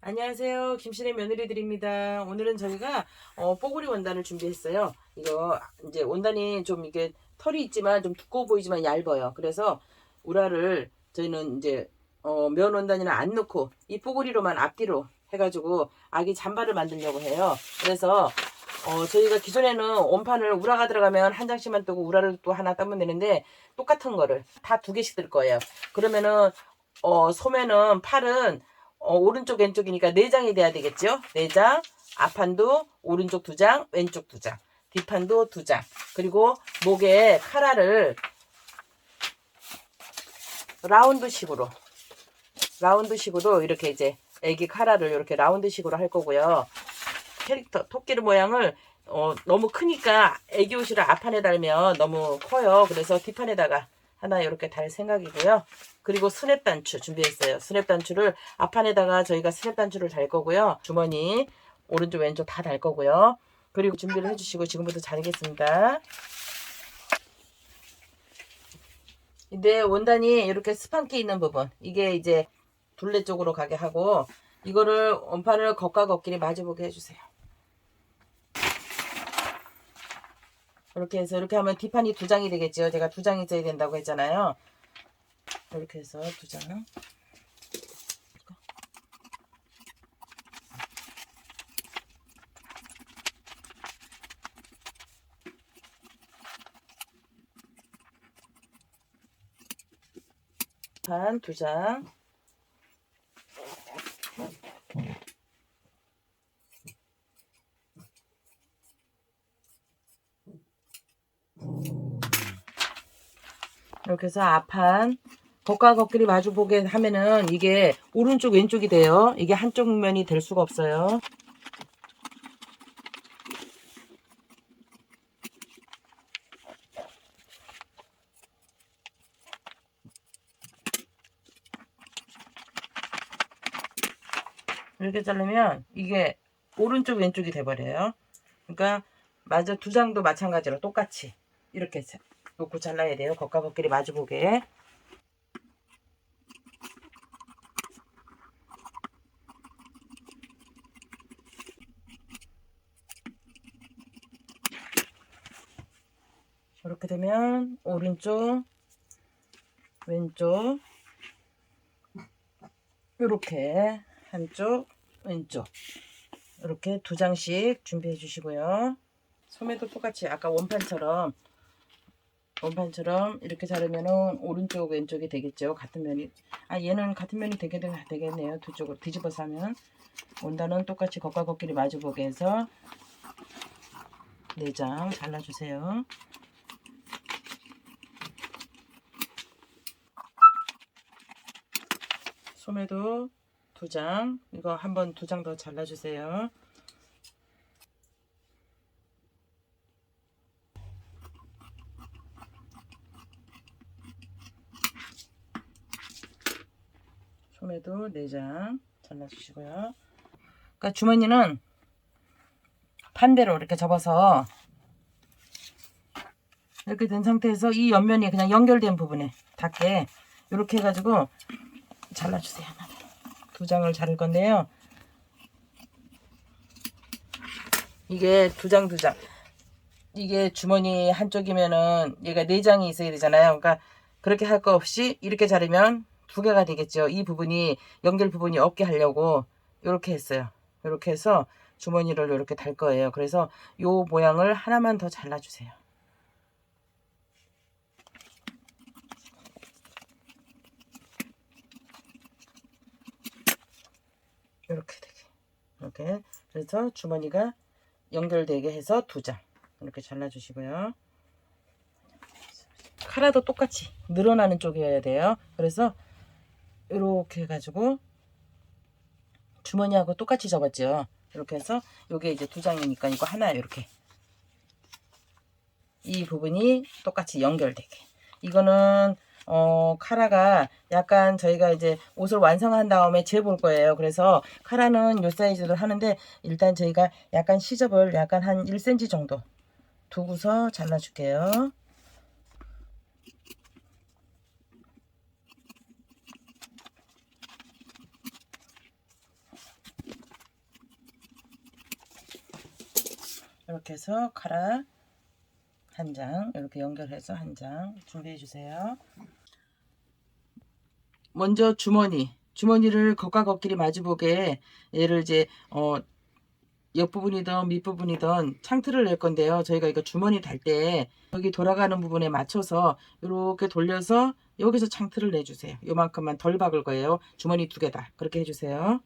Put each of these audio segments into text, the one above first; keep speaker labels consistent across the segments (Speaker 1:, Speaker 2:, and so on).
Speaker 1: 안녕하세요. 김신의 며느리들입니다. 오늘은 저희가 뽀글이 원단을 준비했어요. 이거 이제 원단이 좀 이게 털이 있지만 좀 두꺼워 보이지만 얇아요. 그래서 우라를 저희는 이제 면 원단이나 안 넣고 이 뽀글이로만 앞뒤로 해가지고 아기 잠바를 만들려고 해요. 그래서 저희가 기존에는 원판을 우라가 들어가면 한 장씩만 뜨고 우라를 또 하나 따면 되는데 똑같은 거를 다 두 개씩 뜰 거예요. 그러면은 소매는 팔은 오른쪽 왼쪽이니까 4장이 돼야 되겠죠. 4장, 앞판도 오른쪽 2장, 왼쪽 2장, 뒷판도 2장. 그리고 목에 카라를 라운드식으로 이렇게 이제 애기 카라를 이렇게 라운드식으로 할 거고요. 캐릭터 토끼의 모양을 너무 크니까 애기 옷을 앞판에 달면 너무 커요. 그래서 뒷판에다가 하나 이렇게 달 생각이고요. 그리고 스냅 단추 준비했어요. 스냅 단추를 앞판에다가 저희가 스냅 단추를 달 거고요. 주머니 오른쪽 왼쪽 다 달 거고요. 그리고 준비를 해주시고 지금부터 자르겠습니다. 근데 원단이 이렇게 스판기 있는 부분 이게 이제 둘레 쪽으로 가게 하고 이거를 원판을 겉과 겉끼리 마주보게 해주세요. 이렇게 해서 이렇게 하면 뒷판이 2장이 되겠죠. 제가 2장이 있어야 된다고 했잖아요. 이렇게 해서 2장. 판 2장. 이렇게 해서 앞판 겉과 겉끼리 마주보게 하면은 이게 오른쪽 왼쪽이 돼요. 이게 한쪽 면이 될 수가 없어요. 이렇게 자르면 이게 오른쪽 왼쪽이 돼버려요. 그러니까 마저 2장도 마찬가지로 똑같이 이렇게 놓고 잘라야 돼요. 겉과 겉끼리 마주보게. 이렇게 되면 오른쪽 왼쪽 이렇게 한쪽 왼쪽 이렇게 2장씩 준비해 주시고요. 소매도 똑같이 아까 원판처럼 이렇게 자르면은 오른쪽 왼쪽이 되겠죠. 같은 면이 얘는 같은 면이 되겠네요. 두 쪽으로 뒤집어서 하면 원단은 똑같이 겉과 겉끼리 마주보게 해서 4장 잘라주세요. 소매도 2장 이거 한번 2장 더 잘라주세요. 소매도 4장 잘라주시고요. 그러니까 주머니는 반대로 이렇게 접어서 이렇게 된 상태에서 이 옆면이 그냥 연결된 부분에 닿게 이렇게 해가지고 잘라주세요. 2장을 자를 건데요. 이게 2장 이게 주머니 한쪽이면은 얘가 4장이 있어야 되잖아요. 그러니까 그렇게 할 거 없이 이렇게 자르면 2개가 되겠죠. 이 부분이 연결 부분이 없게 하려고 이렇게 했어요. 이렇게 해서 주머니를 이렇게 달 거예요. 그래서 요 모양을 하나만 더 잘라주세요. 이렇게 되게 이렇게 그래서 주머니가 연결되게 해서 2장 이렇게 잘라주시고요. 카라도 똑같이 늘어나는 쪽이어야 돼요. 그래서 이렇게 해가지고 주머니하고 똑같이 접었죠. 이렇게 해서 요게 이제 2장이니까 이거 하나 이렇게 이 부분이 똑같이 연결되게 이거는 카라가 약간 저희가 이제 옷을 완성한 다음에 재볼 거예요. 그래서 카라는 요 사이즈로 하는데 일단 저희가 약간 시접을 약간 한 1cm 정도 두고서 잘라줄게요. 이렇게 해서 카라 한 장, 이렇게 연결해서 한 장 준비해 주세요. 먼저 주머니를 겉과 겉끼리 마주보게 얘를 이제 옆부분이든 밑부분이든 창틀을 낼 건데요. 저희가 이거 주머니 달 때 여기 돌아가는 부분에 맞춰서 이렇게 돌려서 여기서 창틀을 내주세요. 요만큼만 덜 박을 거예요. 주머니 두 개다. 그렇게 해주세요.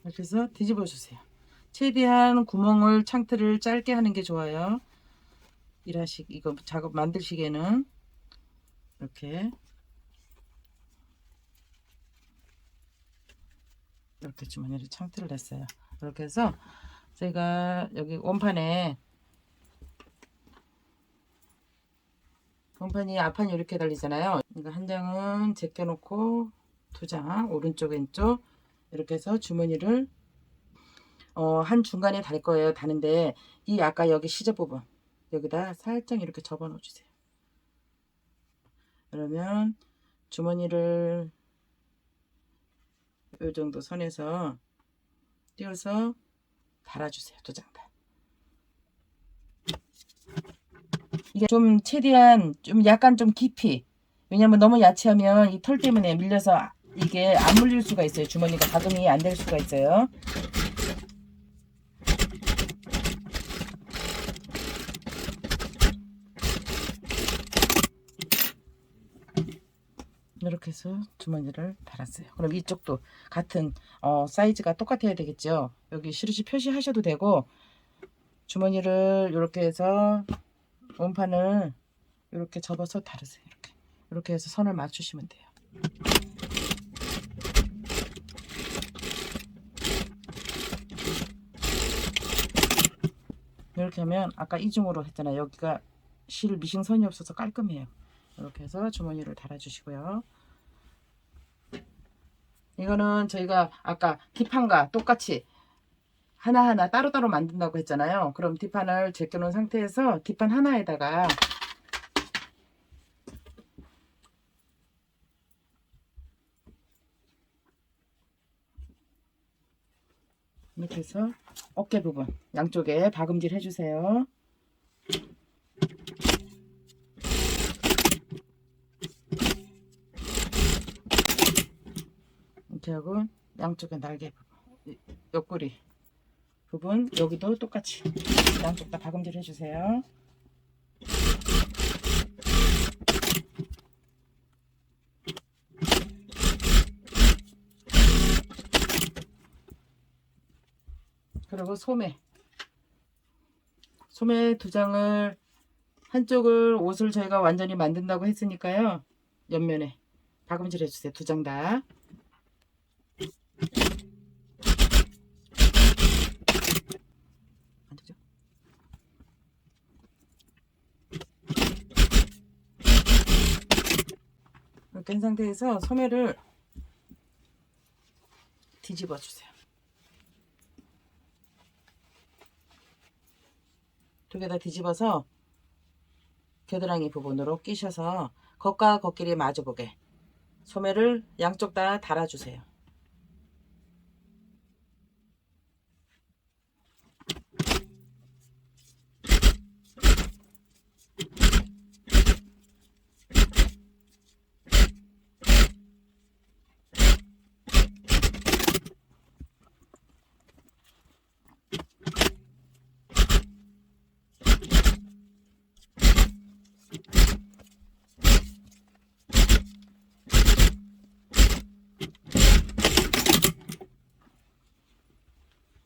Speaker 1: 이렇게 해서 뒤집어 주세요. 최대한 구멍을 창틀을 짧게 하는 게 좋아요. 이거 작업 만들시기에는 이렇게 주머니를 창틀을 냈어요. 이렇게 해서 제가 여기 원판이 앞판이 이렇게 달리잖아요. 이거 한 장은 제껴놓고 두 장 오른쪽 왼쪽 이렇게 해서 주머니를 한 중간에 달 거예요. 다는데 이 아까 여기 시접 부분 여기다 살짝 이렇게 접어 넣어 주세요. 그러면 주머니를 이 정도 선에서 띄워서 달아주세요. 두 장 다. 이게 좀 최대한 좀 약간 좀 깊이, 왜냐면 너무 야채하면 이 털 때문에 밀려서 이게 안 물릴 수가 있어요. 주머니가 가동이 안 될 수가 있어요. 이렇게 해서 주머니를 달았어요. 그럼 이쪽도 같은 사이즈가 똑같아야 되겠죠. 여기 실으시 표시하셔도 되고, 주머니를 이렇게 해서 원판을 이렇게 접어서 다르세요. 이렇게 해서 선을 맞추시면 돼요. 이렇게 하면 아까 이중으로 했잖아요. 여기가 실 미싱선이 없어서 깔끔해요. 이렇게 해서 주머니를 달아주시고요. 이거는 저희가 아까 뒷판과 똑같이 하나하나 따로따로 만든다고 했잖아요. 그럼 뒷판을 제껴놓은 상태에서 뒷판 하나에다가 이렇게 해서 어깨 부분 양쪽에 박음질 해주세요. 이렇게 하고 양쪽에 날개 부분, 옆구리 부분 여기도 똑같이 양쪽 다 박음질 해주세요. 그리고 소매 두 장을 한쪽을 옷을 저희가 완전히 만든다고 했으니까요. 옆면에 박음질 해주세요. 두 장 다. 이렇게 한 상태에서 소매를 뒤집어 주세요. 두 개 다 뒤집어서 겨드랑이 부분으로 끼셔서 겉과 겉끼리 마주보게 소매를 양쪽 다 달아주세요.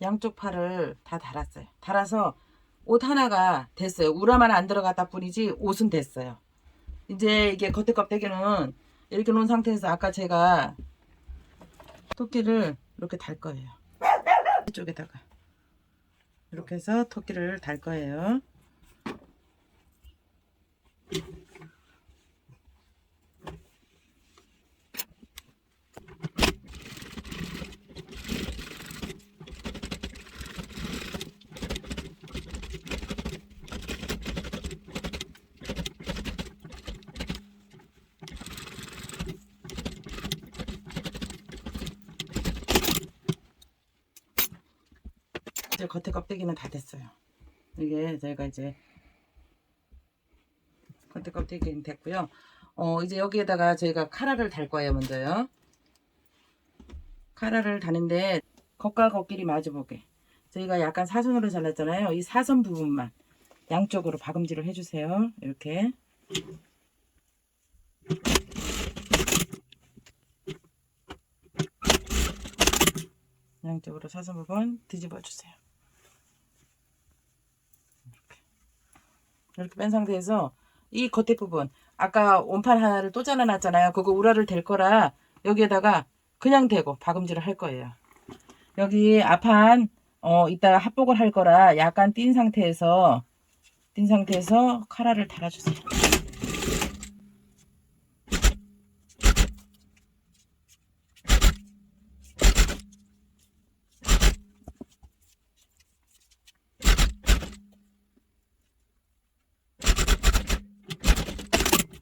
Speaker 1: 양쪽 팔을 다 달았어요. 달아서 옷 하나가 됐어요. 우라만 안 들어갔다 뿐이지 옷은 됐어요. 이제 이게 겉에 껍데기는 이렇게 놓은 상태에서 아까 제가 토끼를 이렇게 달 거예요. 이쪽에다가 이렇게 해서 토끼를 달 거예요. 겉에 껍데기는 다 됐어요. 이게 저희가 이제 겉에 껍데기는 됐고요. 이제 여기에다가 저희가 카라를 달 거예요. 먼저요. 카라를 다는데 겉과 겉끼리 마주보게 저희가 약간 사선으로 잘랐잖아요. 이 사선 부분만 양쪽으로 박음질을 해주세요. 이렇게 양쪽으로 사선 부분 뒤집어 주세요. 이렇게 뺀 상태에서 이 겉에 부분 아까 원판 하나를 또 잘라놨잖아요. 그거 우라를 댈 거라 여기에다가 그냥 대고 박음질을 할 거예요. 여기 앞판 이따가 합복을 할 거라 약간 띈 상태에서 카라를 달아주세요.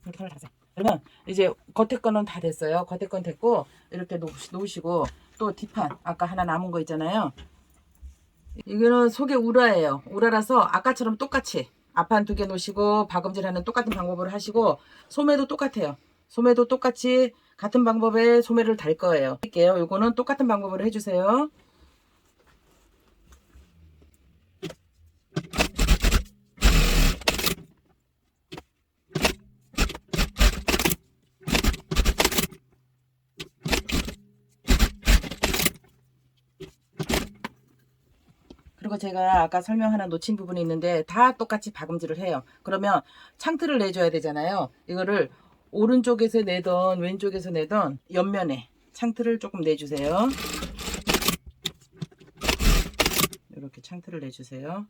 Speaker 1: 이렇게 달아주세요. 그러면 이제 겉에 거는 다 됐어요. 겉에 건 됐고 이렇게 놓으시고 또 뒷판 아까 하나 남은 거 있잖아요. 이거는 속에 우라예요. 우라라서 아까처럼 똑같이 앞판 2개 놓으시고 박음질하는 똑같은 방법으로 하시고 소매도 똑같아요. 소매도 똑같이 같은 방법에 소매를 달 거예요. 할게요. 요거는 똑같은 방법으로 해주세요. 그리고 제가 아까 설명 하나 놓친 부분이 있는데 다 똑같이 박음질을 해요. 그러면 창틀을 내줘야 되잖아요. 이거를 오른쪽에서 내던 왼쪽에서 내던 옆면에 창틀을 조금 내주세요. 이렇게 창틀을 내주세요.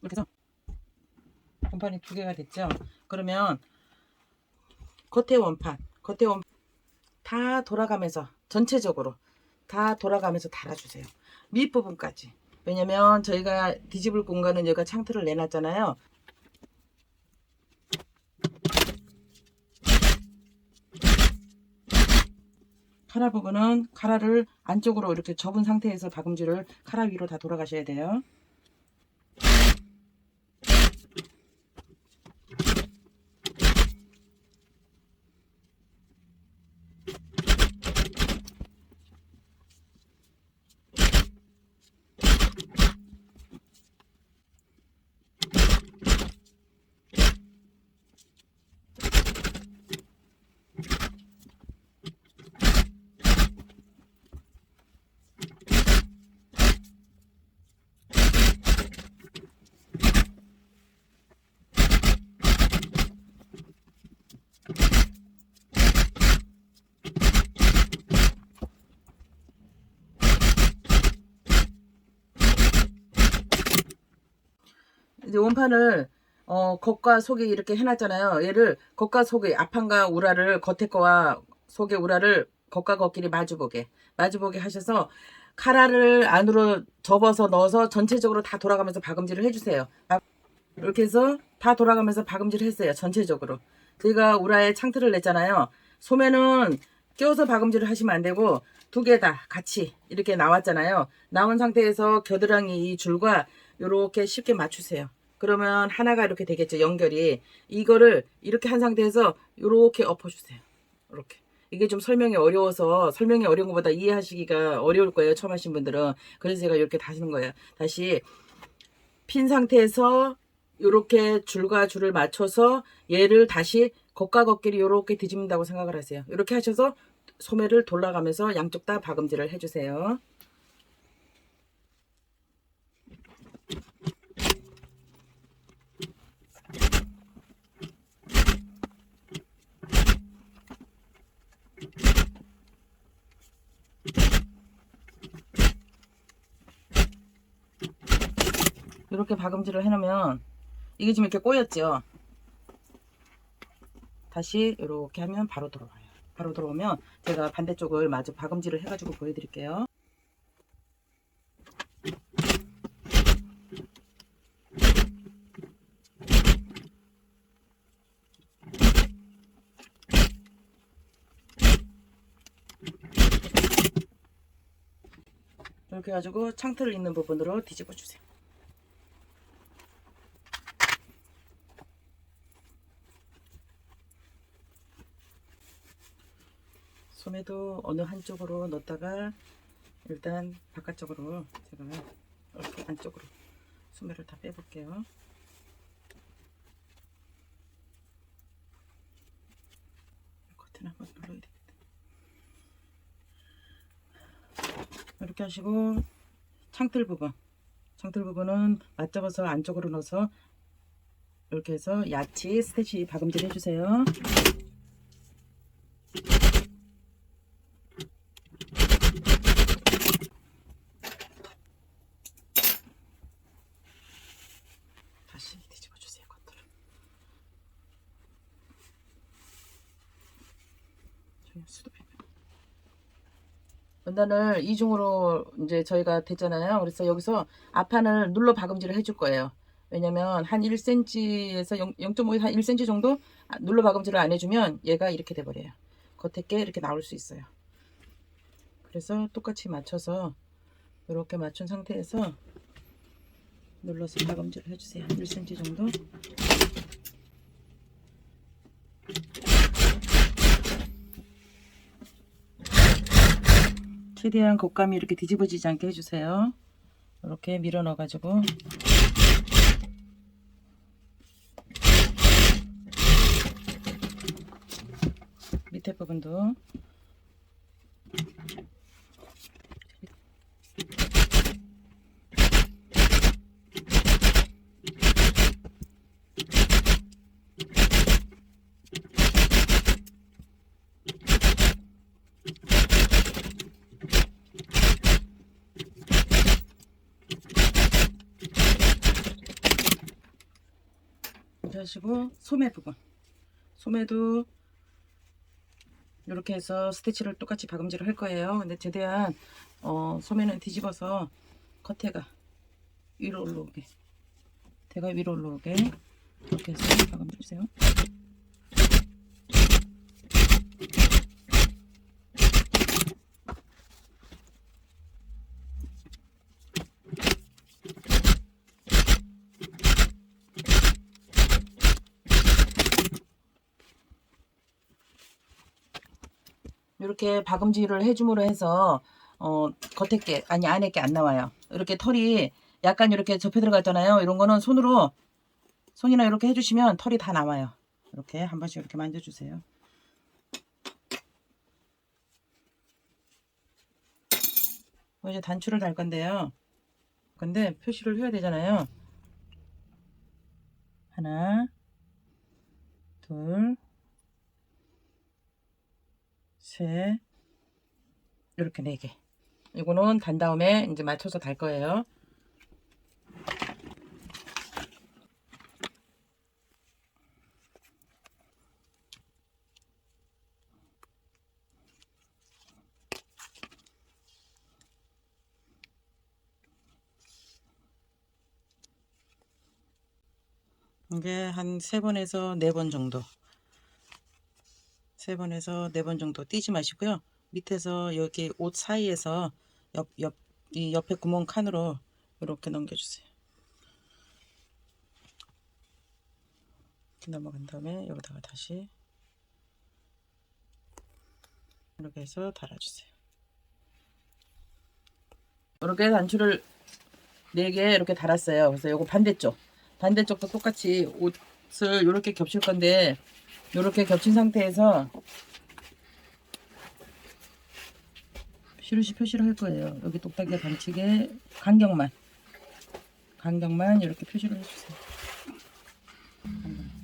Speaker 1: 이렇게 해서 원판이 2개가 됐죠. 그러면 겉에 원판 다 돌아가면서 전체적으로 다 돌아가면서 달아주세요. 밑부분까지. 왜냐면 저희가 뒤집을 공간은 여기가 창틀을 내놨잖아요. 카라 부분은 카라를 안쪽으로 이렇게 접은 상태에서 박음질을 카라 위로 다 돌아가셔야 돼요. 이제 원판을 겉과 속에 이렇게 해놨잖아요. 얘를 겉과 속에 앞판과 우라를 겉에 거와 속의 우라를 겉과 겉끼리 마주보게 하셔서 카라를 안으로 접어서 넣어서 전체적으로 다 돌아가면서 박음질을 해주세요. 이렇게 해서 다 돌아가면서 박음질을 했어요. 전체적으로. 저희가 우라에 창틀을 냈잖아요. 소매는 끼워서 박음질을 하시면 안 되고 2개 다 같이 이렇게 나왔잖아요. 나온 상태에서 겨드랑이 이 줄과 이렇게 쉽게 맞추세요. 그러면 하나가 이렇게 되겠죠. 연결이. 이거를 이렇게 한 상태에서 이렇게 엎어주세요. 이렇게. 이게 좀 설명이 어려워서 설명이 어려운 것보다 이해하시기가 어려울 거예요. 처음 하신 분들은. 그래서 제가 이렇게 다시는 거예요. 다시 핀 상태에서 이렇게 줄과 줄을 맞춰서 얘를 다시 겉과 겉끼리 이렇게 뒤집는다고 생각을 하세요. 이렇게 하셔서 소매를 돌아가면서 양쪽 다 박음질을 해주세요. 이렇게 박음질을 해놓으면 이게 지금 이렇게 꼬였죠. 다시 이렇게 하면 바로 들어와요. 바로 들어오면 제가 반대쪽을 마저 박음질을 해가지고 보여드릴게요. 이렇게 해가지고 창틀 있는 부분으로 뒤집어 주세요. 소매도 어느 한쪽으로 넣었다가 일단 바깥쪽으로 제가 이렇게 안쪽으로 소매를 다 빼볼게요. 커튼 한번 눌러야 되겠다. 이렇게 하시고 창틀 부분은 맞잡아서 안쪽으로 넣어서 이렇게 해서 야치 스티치 박음질 해주세요. 다시 뒤집어 주세요. 겉으로. 원단을 이중으로 이제 저희가 됐잖아요. 그래서 여기서 앞판을 눌러 박음질을 해줄 거예요. 왜냐면 한 1cm에서 0.5에서 한 1cm 정도 눌러 박음질을 안 해주면 얘가 이렇게 돼버려요. 겉에 게 이렇게 나올 수 있어요. 그래서 똑같이 맞춰서 이렇게 맞춘 상태에서 눌러서 박음질을 해주세요. 1cm 정도. 최대한 겉감이 이렇게 뒤집어지지 않게 해주세요. 이렇게 밀어 넣어가지고 밑에 부분도 하시고 소매 부분 소매도 이렇게 해서 스티치를 똑같이 박음질을 할 거예요. 근데 최대한 소매는 뒤집어서 겉에가 위로 올라오게 대가 위로 올라오게 이렇게 해서 박음질 주세요. 이렇게 박음질을 해줌으로 해서 겉에 게 아니 안에 게 안 나와요. 이렇게 털이 약간 이렇게 접혀 들어갔잖아요. 이런 거는 손이나 이렇게 해주시면 털이 다 나와요. 이렇게 한 번씩 이렇게 만져주세요. 이제 단추를 달 건데요. 근데 표시를 해야 되잖아요. 하나, 둘, 셋, 이렇게 4개. 이거는 단 다음에 이제 맞춰서 달 거예요. 이게 한 3번에서 4번 정도. 3번에서 4번 정도 띄지 마시고요. 밑에서 여기 옷 사이에서 이 옆에 구멍 칸으로 이렇게 넘겨주세요. 이렇게 넘어간 다음에 여기다가 다시 이렇게 해서 달아주세요. 이렇게 단추를 4개 이렇게 달았어요. 그래서 요거 반대쪽도 똑같이 옷을 이렇게 겹칠 건데 이렇게 겹친 상태에서 표시를 할 거예요. 여기 똑딱이 반칙에 간격만 이렇게 표시를 해주세요.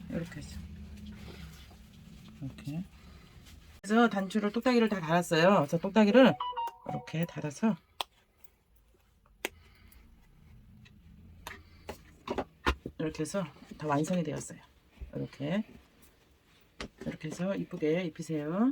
Speaker 1: 이렇게 해서 이렇게 그래서 단추를 똑딱이를 다 달았어요. 그래서 똑딱이를 이렇게 달아서 이렇게 해서 다 완성이 되었어요. 이렇게 해서 이쁘게 입히세요.